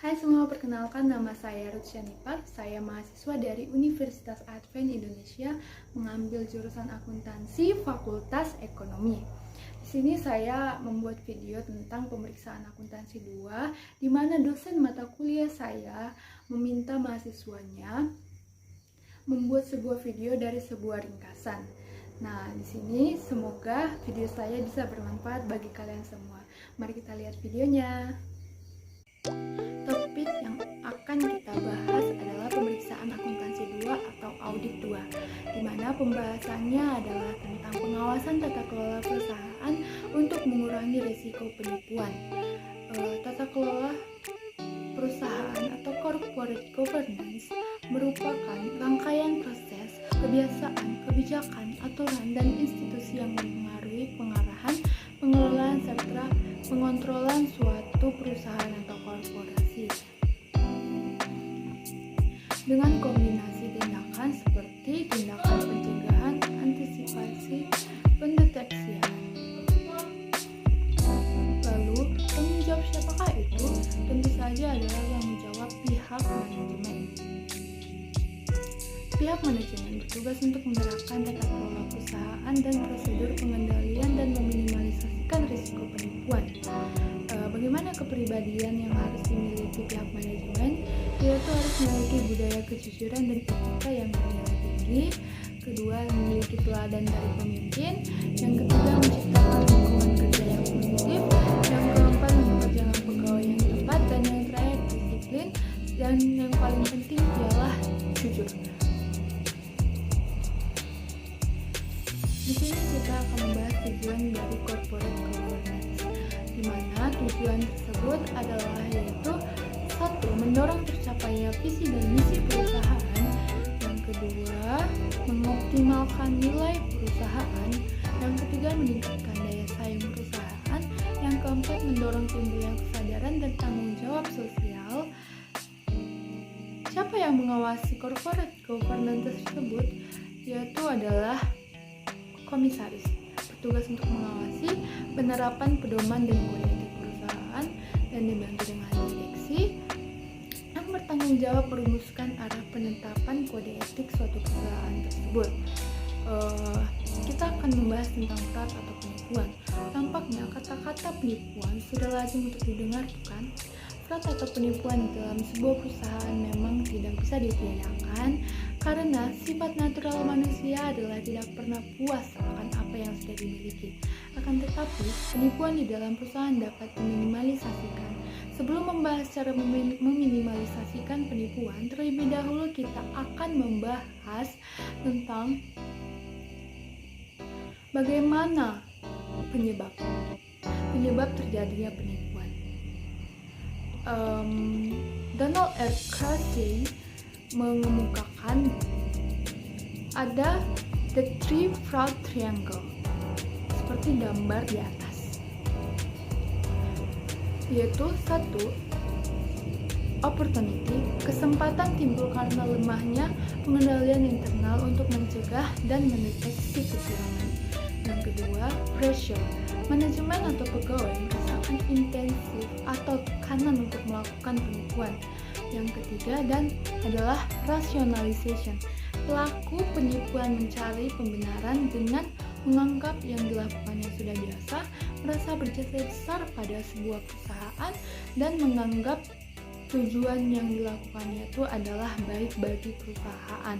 Hai semua, perkenalkan nama saya Ruth Syanipar. Saya mahasiswa dari Universitas Advent Indonesia mengambil jurusan akuntansi Fakultas Ekonomi. Di sini saya membuat video tentang pemeriksaan akuntansi 2 di mana dosen mata kuliah saya meminta mahasiswanya membuat sebuah video dari sebuah ringkasan. Nah, di sini semoga video saya bisa bermanfaat bagi kalian semua. Mari kita lihat videonya. Topik yang akan kita bahas adalah pemeriksaan akuntansi 2 atau audit 2, di mana pembahasannya adalah tentang pengawasan tata kelola perusahaan untuk mengurangi risiko penipuan. Tata kelola perusahaan atau corporate governance merupakan rangkaian proses, kebiasaan, kebijakan, aturan, dan institusi yang mempengaruhi pengarahan, pengelolaan, serta pengontrolan suatu perusahaan atau korporasi. Dengan kombinasi tindakan seperti tindakan pencegahan, antisipasi, pendeteksian. Lalu, tanggung jawab siapakah itu? Tentu saja adalah tanggung jawab pihak manajemen. Pihak manajemen bertugas untuk menerapkan tata kelola perusahaan dan prosedur pengendalian dan meminimalisasikan risiko penipuan. Bagaimana kepribadian yang harus dimiliki pihak manajemen? Yaitu harus memiliki budaya kejujuran dan etika yang bernilai tinggi. Kedua, memiliki teladan dari pemimpin. Yang ketiga, menciptakan lingkungan kerja yang positif. Yang keempat, memperjalan pegawai yang tepat. Dan yang terakhir, disiplin. Dan yang paling penting ialah jujur. Di sini kita akan membahas tujuan dari corporate governance, di mana tujuan tersebut adalah yaitu 1. Mendorong tercapainya visi dan misi perusahaan. Yang kedua, mengoptimalkan nilai perusahaan. Yang ketiga, meningkatkan daya saing perusahaan. Yang keempat, mendorong timbulnya kesadaran dan tanggung jawab sosial. Siapa yang mengawasi corporate governance tersebut? Yaitu adalah komisaris, bertugas untuk mengawasi penerapan pedoman dan kode etik perusahaan dan dibantu dengan direksi yang bertanggung jawab merumuskan arah penetapan kode etik suatu perusahaan tersebut. Kita akan membahas tentang fraud atau penipuan. Tampaknya kata-kata penipuan sudah lazim untuk didengar, bukan? Fraud atau penipuan dalam sebuah perusahaan memang tidak bisa ditiadakan karena sifat natural manusia adalah tidak pernah puas akan apa yang sudah dimiliki. Akan tetapi, penipuan di dalam perusahaan dapat diminimalisasikan. Sebelum membahas cara meminimalisasikan penipuan, terlebih dahulu kita akan membahas tentang bagaimana penyebab terjadinya penipuan. Donald R. Krause mengemukakan ada the three fraud triangle seperti gambar di atas, yaitu 1. Opportunity, kesempatan timbul karena lemahnya pengendalian internal untuk mencegah dan mendeteksi kecurangan. Yang kedua, pressure, manajemen atau pegawai merasakan intensif atau tekanan untuk melakukan penipuan. Yang ketiga adalah rationalization, pelaku penipuan mencari pembenaran dengan menganggap yang dilakukannya sudah biasa, merasa berjasa besar pada sebuah perusahaan, dan menganggap tujuan yang dilakukannya itu adalah baik bagi perusahaan.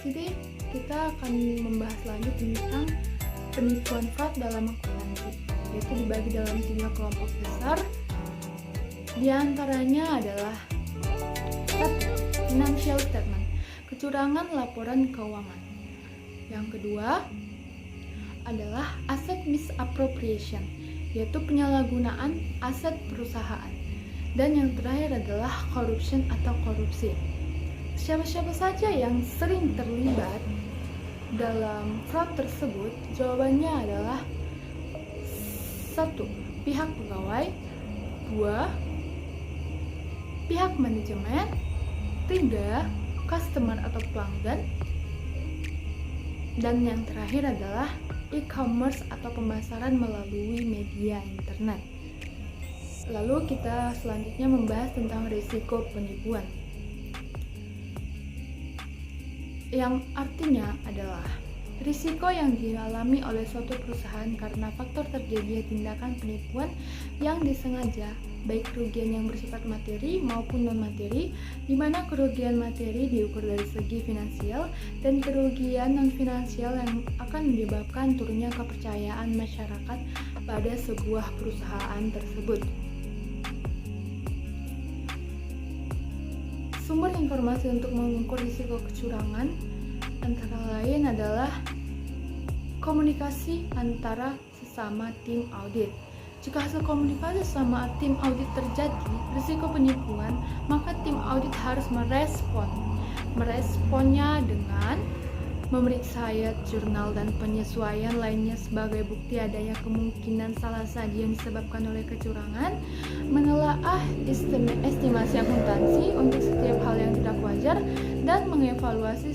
Jadi kita akan membahas lagi tentang penipuan fraud dalam akuntansi, yaitu dibagi dalam 3 kelompok besar. Di antaranya adalah 1. Financial statement, kecurangan laporan keuangan. Yang kedua adalah asset misappropriation, yaitu penyalahgunaan aset perusahaan. Dan yang terakhir adalah corruption atau korupsi. Siapa-siapa saja yang sering terlibat dalam fraud tersebut? Jawabannya adalah 1. Pihak pegawai. 2. Pihak manajemen. 3. Customer atau pelanggan. Dan yang terakhir adalah e-commerce atau pemasaran melalui media internet. Lalu kita selanjutnya membahas tentang risiko penipuan, yang artinya adalah risiko yang dialami oleh suatu perusahaan karena faktor terjadinya tindakan penipuan yang disengaja, baik kerugian yang bersifat materi maupun non-materi, di mana kerugian materi diukur dari segi finansial dan kerugian non-finansial yang akan menyebabkan turunnya kepercayaan masyarakat pada sebuah perusahaan tersebut. Sumber informasi untuk mengukur risiko kecurangan antara lain adalah komunikasi antara sesama tim audit. Jika hasil komunikasi sesama tim audit terjadi risiko penipuan, maka tim audit harus meresponnya dengan memeriksa ayat jurnal dan penyesuaian lainnya sebagai bukti adanya kemungkinan salah saji yang disebabkan oleh kecurangan, menelaah estimasi akuntansi untuk setiap hal yang tidak wajar, dan mengevaluasi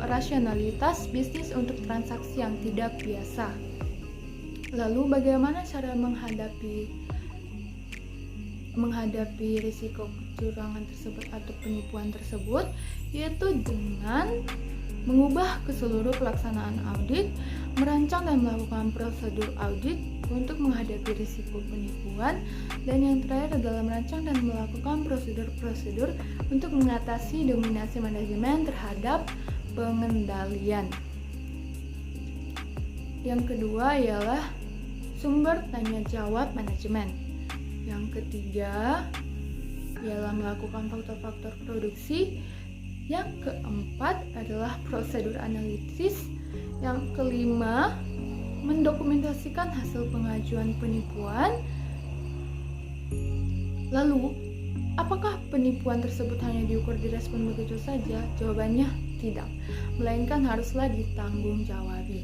rasionalitas bisnis untuk transaksi yang tidak biasa. Lalu bagaimana cara menghadapi risiko kecurangan tersebut atau penipuan tersebut? Yaitu dengan mengubah keseluruh pelaksanaan audit, merancang dan melakukan prosedur audit untuk menghadapi risiko penipuan, dan yang terakhir adalah merancang dan melakukan prosedur-prosedur untuk mengatasi dominasi manajemen terhadap pengendalian. Yang kedua ialah sumber tanya jawab manajemen. Yang ketiga ialah melakukan faktor-faktor produksi. Yang keempat adalah prosedur analisis. Yang kelima, mendokumentasikan hasil pengajuan penipuan. Lalu, apakah penipuan tersebut hanya diukur direspon begitu saja? Jawabannya tidak, melainkan haruslah ditanggung-jawabi.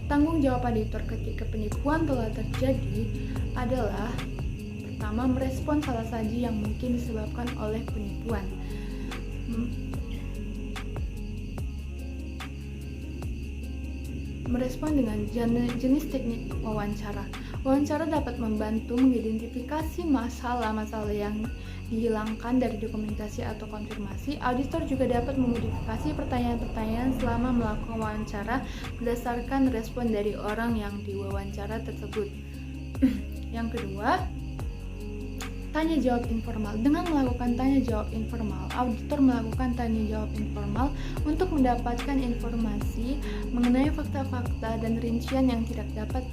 Tanggung jawab auditor ketika penipuan telah terjadi adalah: pertama, merespon salah saji yang mungkin disebabkan oleh penipuan. Merespon dengan jenis teknik wawancara. Wawancara dapat membantu mengidentifikasi masalah-masalah yang dihilangkan dari dokumentasi atau konfirmasi. Auditor juga dapat memodifikasi pertanyaan-pertanyaan selama melakukan wawancara berdasarkan respon dari orang yang diwawancara tersebut. Yang kedua, tanya jawab informal. Dengan melakukan tanya jawab informal, auditor melakukan tanya jawab informal untuk mendapatkan informasi mengenai fakta-fakta dan rincian yang tidak dapat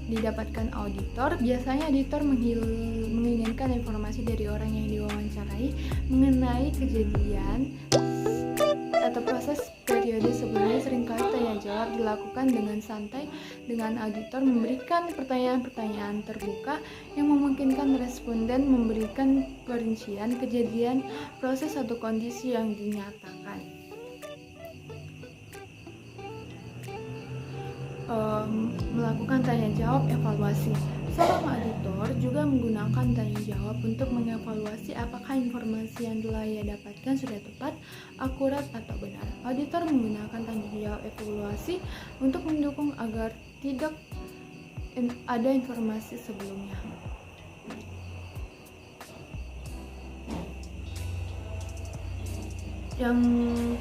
didapatkan auditor. Biasanya auditor menginginkan informasi dari orang yang diwawancarai mengenai kejadian atau proses periode sebelumnya. Seringkali tanya jawab dilakukan dengan santai, dengan auditor memberikan pertanyaan-pertanyaan terbuka yang memungkinkan responden memberikan perincian kejadian, proses atau kondisi yang dinyatakan. Melakukan tanya jawab evaluasi. Seorang auditor juga menggunakan tanya jawab untuk mengevaluasi apakah informasi yang telah ia dapatkan sudah tepat, akurat, atau benar. Auditor menggunakan tanya jawab evaluasi untuk mendukung agar tidak ada informasi sebelumnya. Yang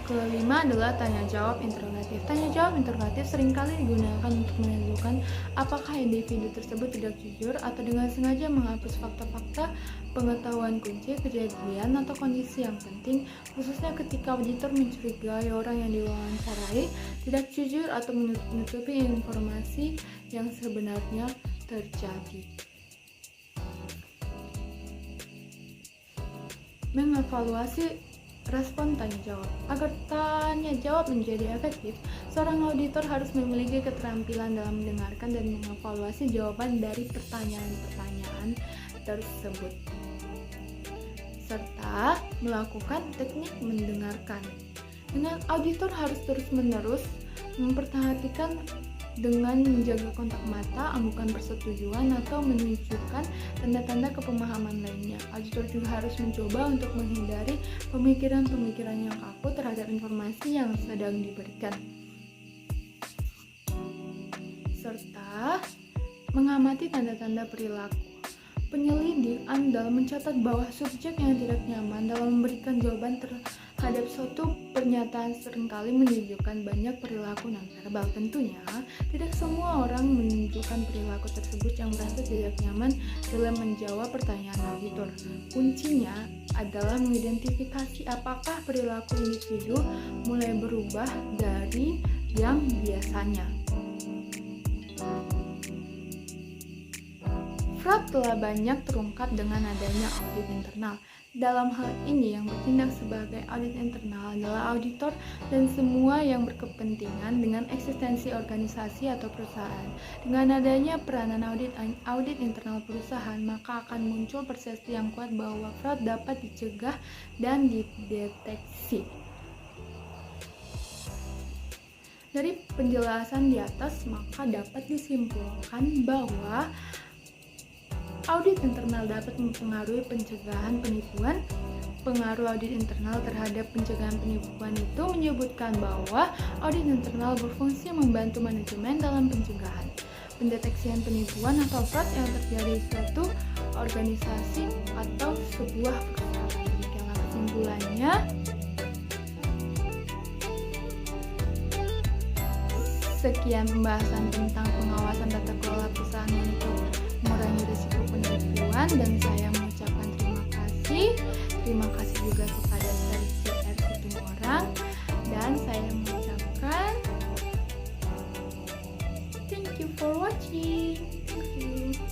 kelima adalah tanya jawab interrogatif. Tanya jawab interrogatif seringkali digunakan untuk menentukan apakah individu tersebut tidak jujur atau dengan sengaja menghapus fakta-fakta, pengetahuan kunci, kejadian, atau kondisi yang penting, khususnya ketika auditor mencurigai orang yang diwawancarai tidak jujur atau menutupi informasi yang sebenarnya terjadi. Mengevaluasi respon tanya jawab. Agar tanya jawab menjadi efektif, seorang auditor harus memiliki keterampilan dalam mendengarkan dan mengevaluasi jawaban dari pertanyaan-pertanyaan tersebut, serta melakukan teknik mendengarkan. Dengan auditor harus terus-menerus memperhatikan dengan menjaga kontak mata, anggukan persetujuan, atau menunjukkan tanda-tanda kepemahaman lainnya. Auditor juga harus mencoba untuk menghindari pemikiran-pemikiran yang kaku terhadap informasi yang sedang diberikan, serta Mengamati tanda-tanda perilaku. Penyelidik andal mencatat bahwa subjek yang tidak nyaman dalam memberikan jawaban terhadap suatu pernyataan seringkali menunjukkan banyak perilaku nonverbal. Tentunya, tidak semua orang menunjukkan perilaku tersebut yang merasa tidak nyaman dalam menjawab pertanyaan auditor. Kuncinya adalah mengidentifikasi apakah perilaku individu mulai berubah dari yang biasanya. Fraud telah banyak terungkap dengan adanya audit internal. Dalam hal ini yang bertindak sebagai audit internal adalah auditor dan semua yang berkepentingan dengan eksistensi organisasi atau perusahaan. Dengan adanya peranan audit internal perusahaan, maka akan muncul persepsi yang kuat bahwa fraud dapat dicegah dan dideteksi. Dari penjelasan di atas, maka dapat disimpulkan bahwa audit internal dapat mempengaruhi pencegahan penipuan. Pengaruh audit internal terhadap pencegahan penipuan itu menyebutkan bahwa audit internal berfungsi membantu manajemen dalam pencegahan, pendeteksian penipuan atau fraud yang terjadi di suatu organisasi atau sebuah perusahaan. Demikianlah kesimpulannya. Sekian pembahasan tentang pengawasan tata kelola perusahaan untuk mengurangi risiko penipuan, dan saya mengucapkan terima kasih. Terima kasih juga kepada CR Situmorang, dan saya mengucapkan thank you for watching. Thank you.